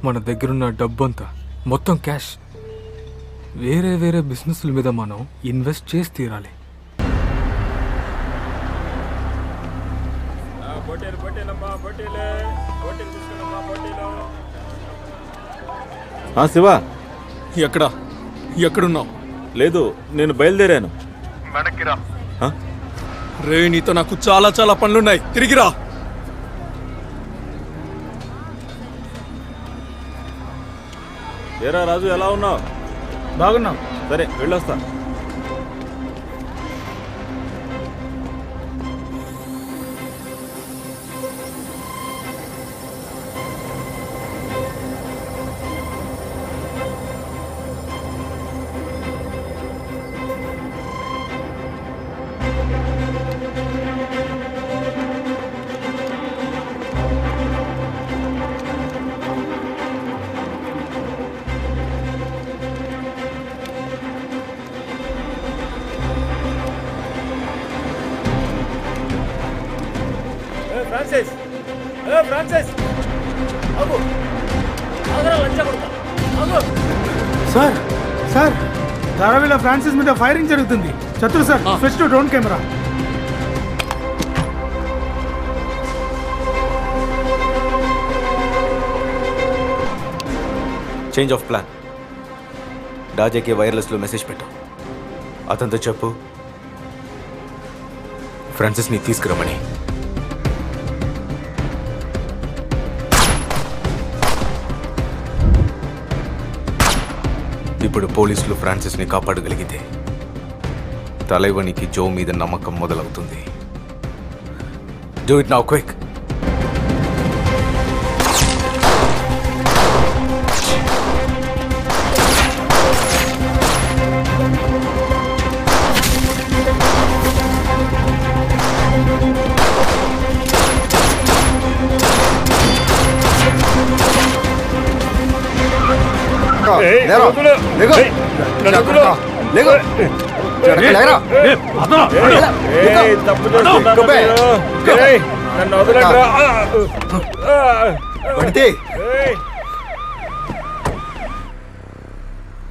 మన దగ్గరున్న డబ్బంతా మొత్తం క్యాష్. వేరే వేరే బిజినెస్ల మీద మనం ఇన్వెస్ట్ చేసి తీరాలి. శివ, ఎక్కడున్నావు? లేదు, నేను బయలుదేరాను. రే, నీతో నాకు చాలా చాలా పనులున్నాయి, తిరిగిరా. ఏరా రాజు, ఎలా ఉన్నావు? బాగున్నాం. సరే, వెళ్ళొస్తా. సార్ సార్, ధారావిలో ఫ్రాన్సిస్ మీద ఫైరింగ్ జరుగుతుంది. శత్రు sir, switch to drone camera. Change of plan. రాజాకి వైర్లెస్లో మెసేజ్ పెట్టు. అతనితో చెప్పు ఫ్రాన్సిస్ని తీసుకురమ్మని. ఇప్పుడు పోలీసులు ఫ్రాన్సిస్ని కాపాడగలిగితే తలైవనికి జో మీద నమ్మకం మొదలవుతుంది. Do it now, quick.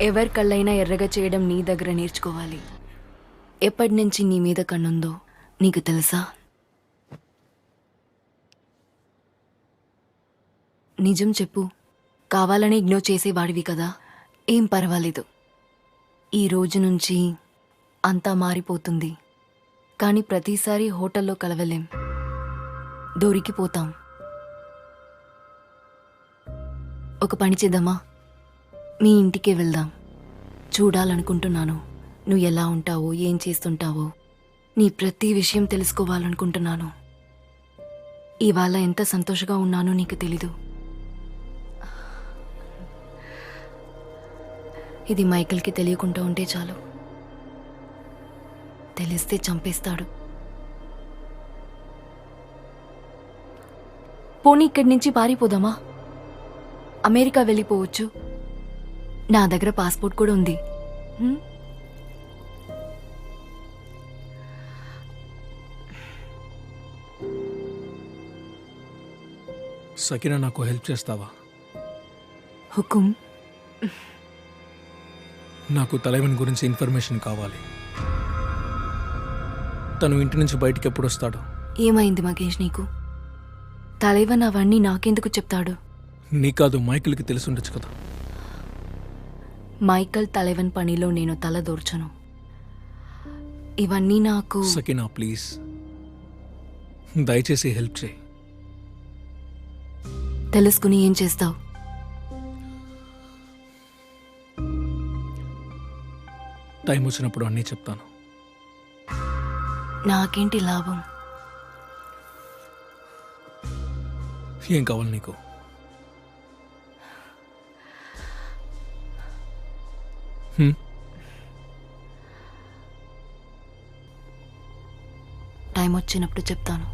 ఎవరి కళ్ళైనా ఎర్రగా చేయడం నీ దగ్గర నేర్చుకోవాలి. ఎప్పటి నుంచి నీ మీద కన్నుందో నీకు తెలుసా? నిజం చెప్పు. కావాలని ఇగ్నోర్ చేసేవాడివి కదా. ఏం పర్వాలేదు, ఈ రోజు నుంచి అంతా మారిపోతుంది. కానీ ప్రతిసారి హోటల్లో కలవలేం, దొరికిపోతాం. ఒక పని చేద్దామా? మీ ఇంటికే వెళ్దాం. చూడాలనుకుంటున్నాను నువ్వు ఎలా ఉంటావో, ఏం చేస్తుంటావో. నీ ప్రతి విషయం తెలుసుకోవాలనుకుంటున్నాను. ఇవాళ ఎంత సంతోషంగా ఉన్నానో నీకు తెలీదు. ఇది మైకేల్కి తెలియకుండా ఉంటే చాలు. తెలిస్తే చంపేస్తాడు. పోనీ ఇక్కడి నుంచి పారిపోదామా? అమెరికా వెళ్ళిపోవచ్చు. నా దగ్గర పాస్పోర్ట్ కూడా ఉంది. సకీనా, నాకు హెల్ప్ చేస్తావా? హుకుం. నాకు తలైవన్ గురించి ఇన్ఫర్మేషన్ కావాలి. తను ఇంటి నుంచి బయటికి ఎప్పుడు వస్తాడు? ఏమైంది మగేష్ నీకు? తలైవన్ అవన్నీ నాకెందుకు చెప్తాడు? నీ కాదు, మైకిల్కి తెలుసుండొచ్చు కదా. మైకల్ తలైవన్ పనిలో నేను తల దూర్చను. ఇవన్నీ నాకు... సకీనా, ప్లీజ్ దయచేసి హెల్ప్ చేయి. తెలుసుకుని ఏం చేస్తావు? టైం వచ్చినప్పుడు అన్నీ చెప్తాను. నాకేంటి లాభం? ఏం కావాలి నీకు? టైం వచ్చినప్పుడు చెప్తాను.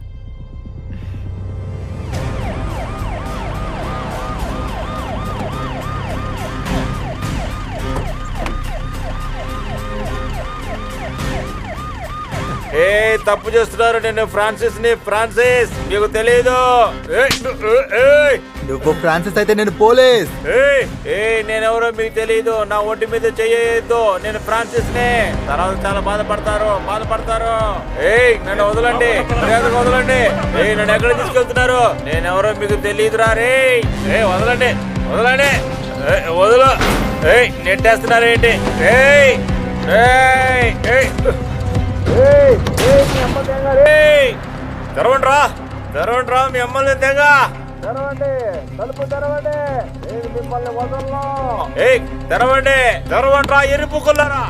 తప్పు చేస్తున్నారు. నేను ఫ్రాన్సిస్ ని. ఫ్రాన్సిస్, మీకు తెలీదు. నువ్వు ఫ్రాన్సిస్ అయితే నేను పోలీస్. నేనెవరో మీకు తెలియదు. నా ఒంటి మీద చెయ్యొద్దు. నేను ఫ్రాన్సిస్ నే. తర్వాత చాలా బాధపడతారు. నన్ను వదలండి, మర్యాదగా వదలండి. నన్ను ఎక్కడ తీసుకెళ్తున్నారు? నేనెవరో మీకు తెలియదురా. వదలండి. వదలు. నెట్టేస్తున్నారేంటి? తెరవండి రా మీ అమ్మల్ని తెగ తెరవండి. తలుపు తెరవండి. నేను మిమ్మల్ని వదలను. తెరవండి రా ఎరుపుకున్నారా.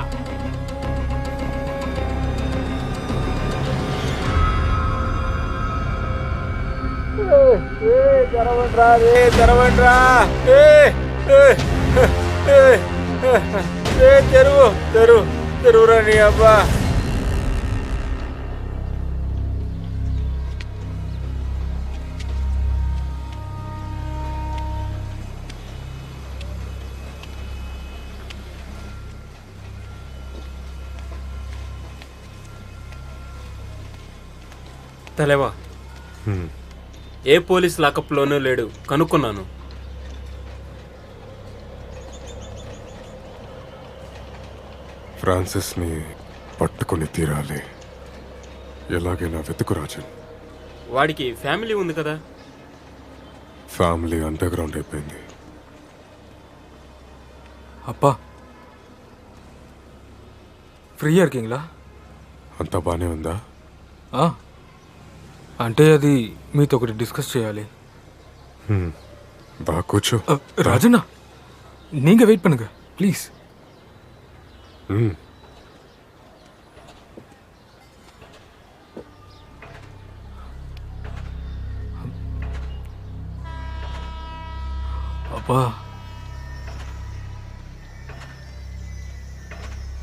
తెరవండి రా. తెరువురా నీ అబ్బా. తలేవా, ఏ పోలీస్ లాకప్లోనూ లేడు, కనుక్కున్నాను. ఫ్రాన్సిస్ని పట్టుకొని తీరాలి. ఎలాగైనా వెతుకు రాజన్. వాడికి ఫ్యామిలీ ఉంది కదా. ఫ్యామిలీ అండర్ గ్రౌండ్ అయిపోయింది. அப்பா ఫ్రీయా இருக்கீங்களா? అంతా బానే ఉందా? అంటే అది మీతో ఒకటి డిస్కస్ చేయాలి. బా కూర్చో. ராஜண்ணா நீங்க வெயிட் பண்ணுங்க ப்ளீஸ். అబ్బా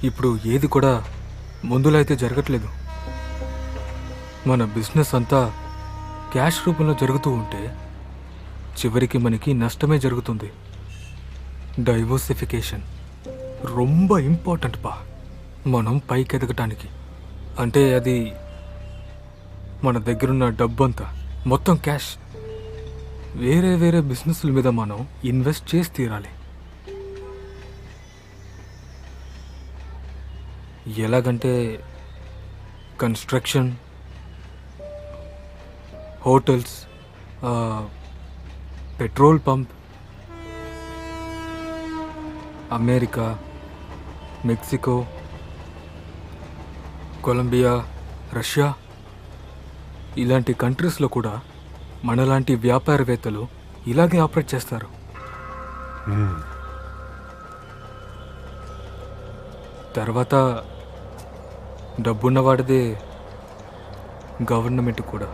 ఇప్పుడు ఏది కూడా ముందులో అయితే జరగట్లేదు. మన బిజినెస్ అంతా క్యాష్ రూపంలో జరుగుతూ ఉంటే చివరికి మనకి నష్టమే జరుగుతుంది. డైవర్సిఫికేషన్ రొంబ ఇంపార్టెంట్ పా మనం పైకి ఎదగటానికి. అంటే అది మన దగ్గరున్న డబ్బు అంతా మొత్తం క్యాష్ వేరే వేరే బిజినెస్ల మీద మనం ఇన్వెస్ట్ చేసి తీరాలి. ఎలాగంటే construction, hotels, petrol pump, America, Mexico, Colombia, Russia ఇలాంటి కంట్రీస్లో కూడా మనలాంటి వ్యాపారవేత్తలు ఇలాగే ఆపరేట్ చేస్తారు. తర్వాత డబ్బున్నవాడిదే గవర్నమెంట్ కూడా.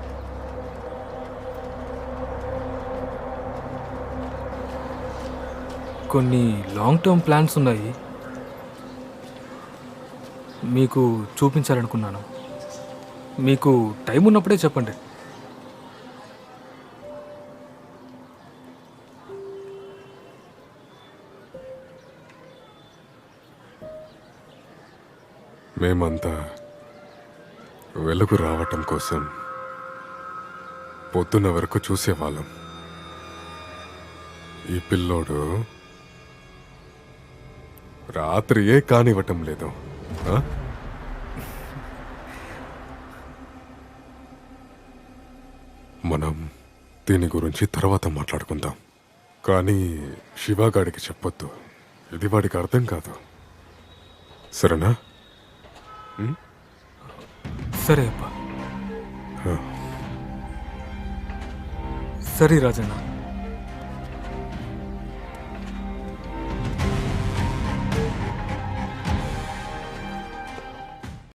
కొన్ని లాంగ్ టర్మ్ ప్లాన్స్ ఉన్నాయి, మీకు చూపించాలనుకున్నాను. మీకు టైం ఉన్నప్పుడే చెప్పండి. మేమంతా వెలుగు రావటం కోసం పొద్దున్న వరకు చూసేవాళ్ళం. ఈ పిల్లోడు రాత్రి ఏ కానివ్వటం లేదు. మనం దీని గురించి తర్వాత మాట్లాడుకుందాం. కానీ శివగాడికి చెప్పొద్దు, ఇది వాడికి అర్థం కాదు. సరేనా? సరే అప్ప. సరే రాజన్న.